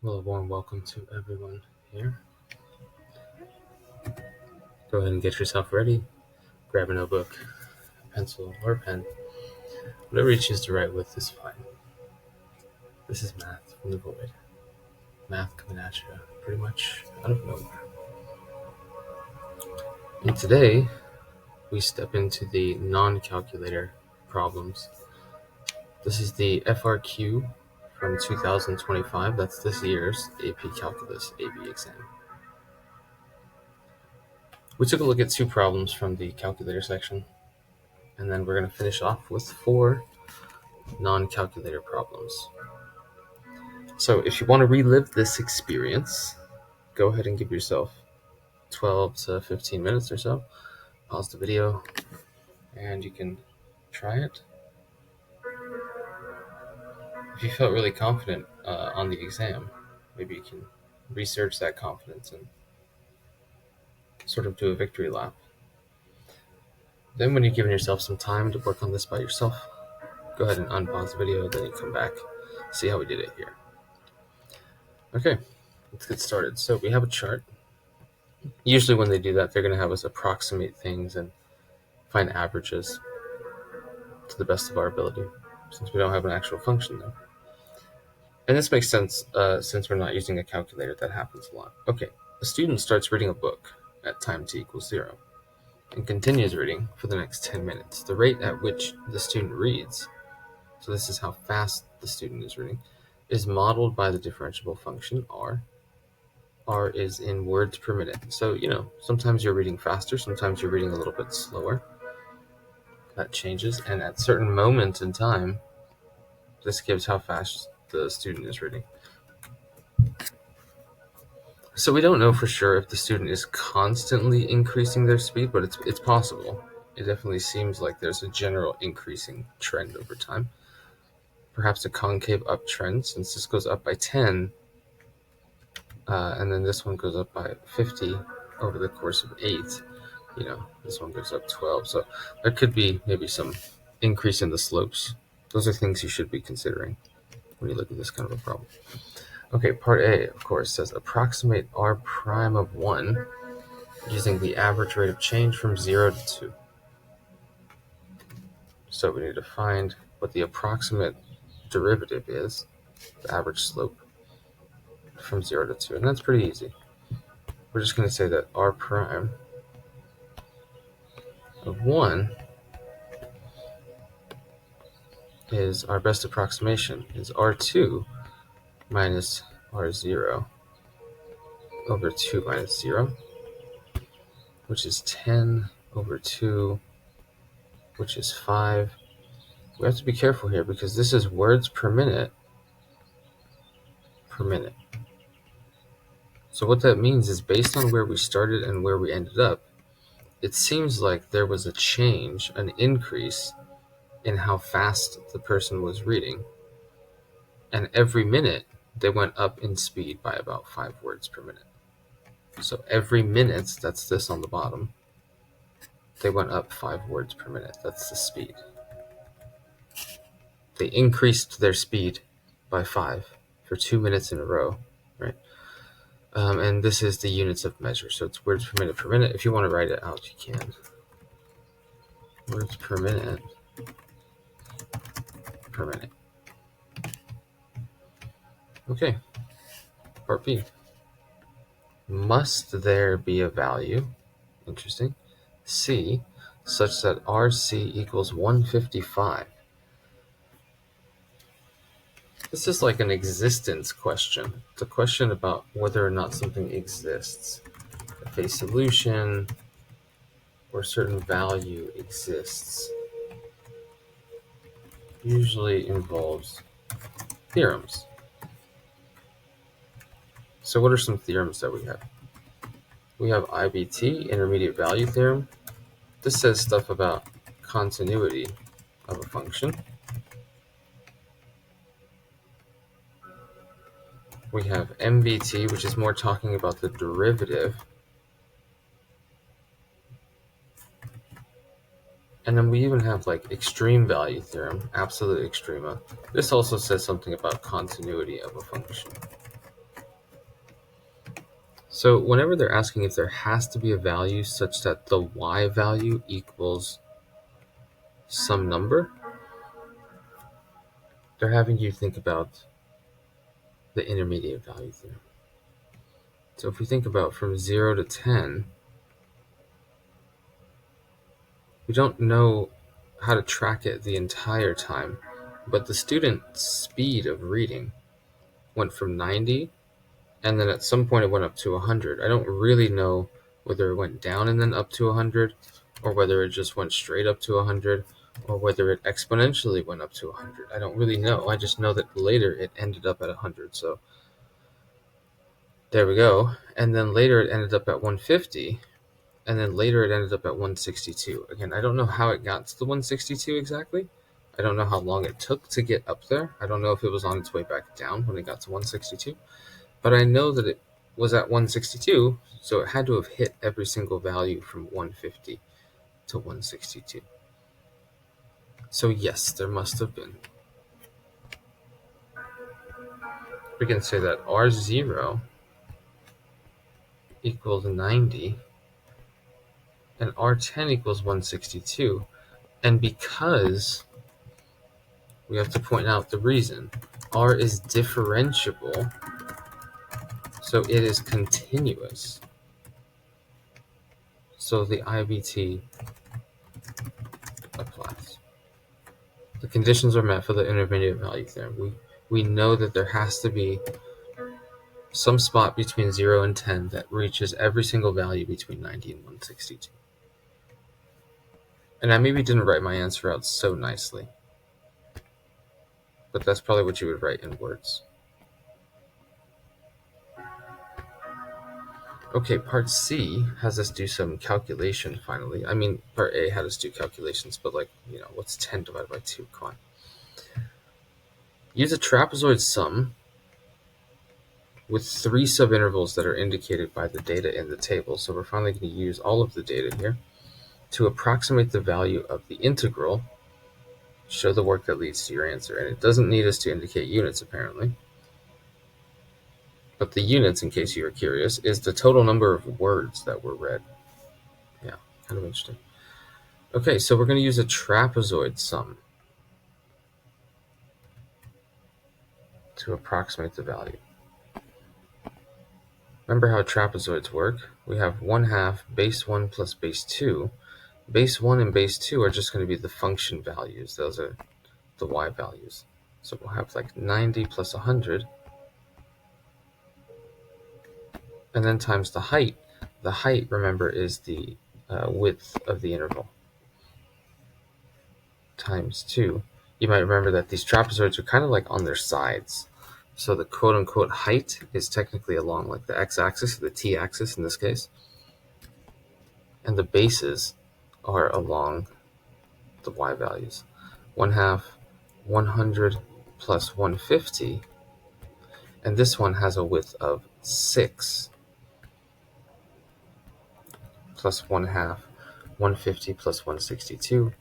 Well, a warm welcome to everyone here. Go ahead and get yourself ready. Grab a notebook, pencil, or pen. Whatever you choose to write with is fine. This is math from the void. Math coming at you pretty much out of nowhere. And today, we step into the non-calculator problems. This is the FRQ from 2025. That's this year's AP Calculus AB exam. We took a look at 2 problems from the calculator section, and then we're going to finish off with 4 non-calculator problems. So if you want to relive this experience, go ahead and give yourself 12 to 15 minutes or so. Pause the video, and you can try it. If you felt really confident on the exam, maybe you can research that confidence and sort of do a victory lap. Then when you've given yourself some time to work on this by yourself, go ahead and unpause the video, then you come back, see how we did it here. Okay, let's get started. So we have a chart. Usually when they do that, they're going to have us approximate things and find averages to the best of our ability, since we don't have an actual function there. And this makes sense since we're not using a calculator. That happens a lot. Okay, a student starts reading a book at time t equals 0 and continues reading for the next 10 minutes. The rate at which the student reads, so this is how fast the student is reading, is modeled by the differentiable function r. R is in words per minute. So, sometimes you're reading faster, sometimes you're reading a little bit slower. That changes, and at certain moments in time, this gives how fast the student is reading. So we don't know for sure if the student is constantly increasing their speed, but it's possible. It definitely seems like there's a general increasing trend over time. Perhaps a concave uptrend, since this goes up by 10, and then this one goes up by 50 over the course of 8. This one goes up 12. So there could be maybe some increase in the slopes. Those are things you should be considering when you look at this kind of a problem. Okay, part A, of course, says approximate r prime of 1 using the average rate of change from 0 to 2. So we need to find what the approximate derivative is, the average slope, from 0 to 2. And that's pretty easy. We're just going to say that r prime of 1 is our best approximation, is r2 minus r0 over 2 minus 0, which is 10 over 2, which is 5. We have to be careful here because this is words per minute. So what that means is based on where we started and where we ended up, it seems like there was a change, an increase in how fast the person was reading. And every minute, they went up in speed by about 5 words per minute. So every minute, that's this on the bottom, they went up 5 words per minute. That's the speed. They increased their speed by 5 for 2 minutes in a row, right? And this is the units of measure. So it's words per minute per minute. If you want to write it out, you can. Words per minute per minute. Okay, part B. Must there be a value, interesting, C, such that RC equals 155? This is like an existence question. It's a question about whether or not something exists. If a solution or a certain value exists, usually involves theorems. So what are some theorems that we have? We have IVT, intermediate value theorem. This says stuff about continuity of a function. We have MVT, which is more talking about the derivative. And then we even have like extreme value theorem, absolute extrema. This also says something about continuity of a function. So whenever they're asking if there has to be a value such that the y value equals some number, they're having you think about the intermediate value theorem. So if we think about from 0 to 10, we don't know how to track it the entire time, but the student's speed of reading went from 90, and then at some point it went up to 100. I don't really know whether it went down and then up to 100, or whether it just went straight up to 100, or whether it exponentially went up to 100. I don't really know. I just know that later it ended up at 100. So there we go. And then later it ended up at 150, and then later it ended up at 162. Again, I don't know how it got to the 162 exactly. I don't know how long it took to get up there. I don't know if it was on its way back down when it got to 162. But I know that it was at 162, so it had to have hit every single value from 150 to 162. So yes, there must have been. We can say that R0 equals 90 and R10 equals 162. And because we have to point out the reason, R is differentiable, so it is continuous. So the IVT applies. The conditions are met for the intermediate value theorem. We know that there has to be some spot between 0 and 10 that reaches every single value between 90 and 162. And I maybe didn't write my answer out so nicely, but that's probably what you would write in words. Okay, part C has us do some calculation finally. I mean, part A had us do calculations, but what's 10 divided by 2? Come on. Use a trapezoid sum with 3 subintervals that are indicated by the data in the table. So we're finally going to use all of the data here to approximate the value of the integral. Show the work that leads to your answer. And it doesn't need us to indicate units, apparently. But the units, in case you are curious, is the total number of words that were read. Yeah, kind of interesting. Okay, so we're going to use a trapezoid sum to approximate the value. Remember how trapezoids work? We have 1/2 base 1 plus base 2. Base 1 and base 2 are just going to be the function values. Those are the y values. So we'll have like 90 plus 100. And then times the height. The height, remember, is the width of the interval. Times 2. You might remember that these trapezoids are kind of like on their sides. So the quote-unquote height is technically along like the x-axis, the t-axis in this case. And the bases are along the y values. 1/2, 100 plus 150. And this one has a width of 6. Plus 1/2, 150 plus 162.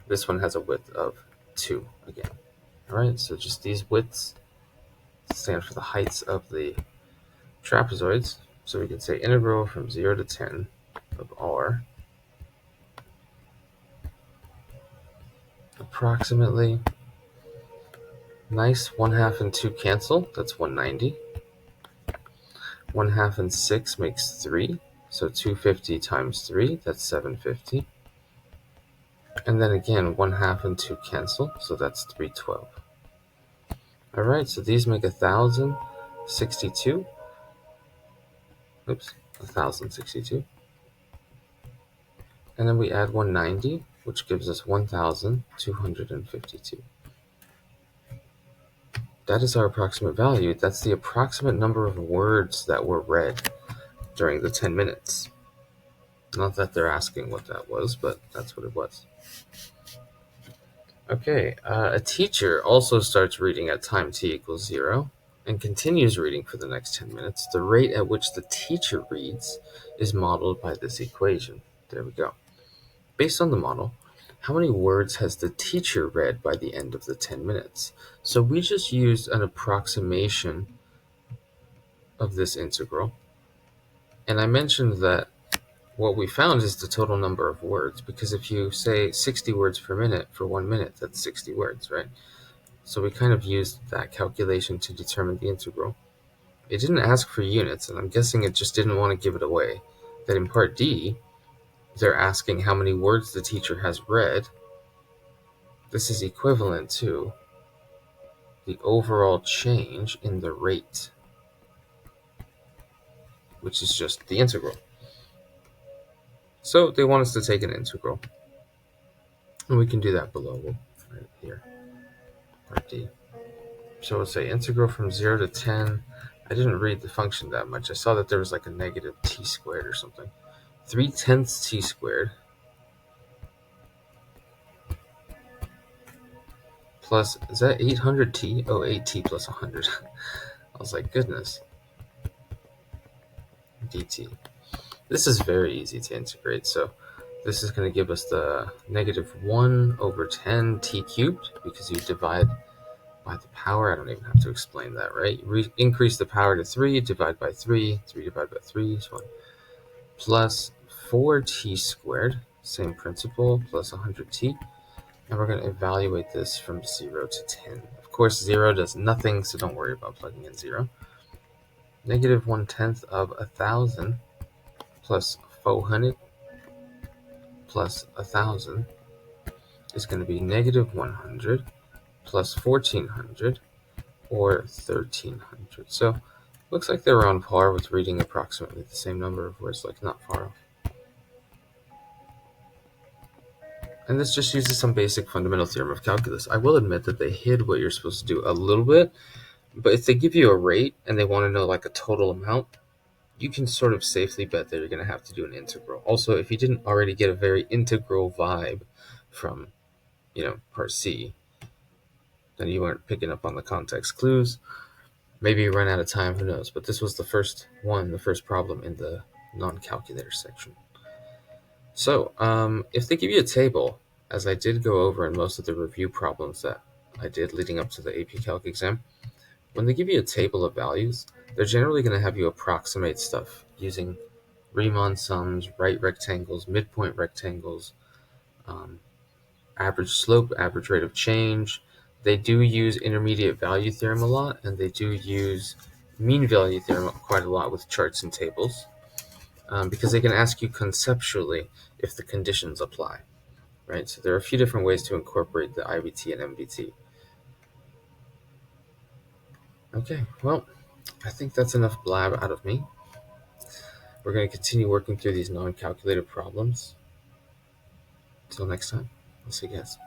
This one has a width of 2 again. All right, so just these widths stand for the heights of the trapezoids. So we can say integral from 0 to 10 of r approximately. Nice, 1/2 and 2 cancel, that's 190. 1/2 and 6 makes 3, so 250 times 3, that's 750. And then again, 1/2 and 2 cancel, so that's 312. All right, so these make 1,062. Oops, 1,062. And then we add 190, which gives us 1,252. That is our approximate value. That's the approximate number of words that were read during the 10 minutes. Not that they're asking what that was, but that's what it was. Okay, a teacher also starts reading at time t equals 0 and continues reading for the next 10 minutes. The rate at which the teacher reads is modeled by this equation. There we go. Based on the model, how many words has the teacher read by the end of the 10 minutes? So we just used an approximation of this integral And I mentioned that what we found is the total number of words, because if you say 60 words per minute for 1 minute, that's 60 words, right? So we kind of used that calculation to determine the integral. It didn't ask for units, and I'm guessing it just didn't want to give it away. That in part D, they're asking how many words the teacher has read. This is equivalent to the overall change in the rate, which is just the integral. So they want us to take an integral. And we can do that below, right here, part D. So we'll say integral from 0 to 10. I didn't read the function that much. I saw that there was like a negative t squared or something. 3/10 t squared plus, is that 800t? Oh, 8t plus 100. I was like, goodness. dt. This is very easy to integrate. So this is going to give us the negative 1 over 10 t cubed, because you divide by the power. I don't even have to explain that, right? You increase the power to 3, divide by 3, 3 divided by 3 is 1, plus 4t squared, same principle, plus 100t. And we're going to evaluate this from 0 to 10. Of course, 0 does nothing, so don't worry about plugging in 0. Negative 1/10 of 1,000 plus 400 plus 1,000 is going to be negative 100 plus 1,400, or 1,300. So looks like they're on par with reading approximately the same number of words, like not far off. And this just uses some basic fundamental theorem of calculus. I will admit that they hid what you're supposed to do a little bit, but if they give you a rate and they want to know like a total amount, you can sort of safely bet that you're going to have to do an integral. Also, if you didn't already get a very integral vibe from, part C, then you weren't picking up on the context clues. Maybe you run out of time, who knows? But this was the first problem in the non-calculator section. So if they give you a table, as I did go over in most of the review problems that I did leading up to the AP Calc exam, when they give you a table of values, they're generally going to have you approximate stuff using Riemann sums, right rectangles, midpoint rectangles, average slope, average rate of change. They do use intermediate value theorem a lot, and they do use mean value theorem quite a lot with charts and tables, because they can ask you conceptually if the conditions apply, right? So there are a few different ways to incorporate the IVT and MVT. Okay, well, I think that's enough blab out of me. We're going to continue working through these non-calculated problems. Until next time, I'll see you guys.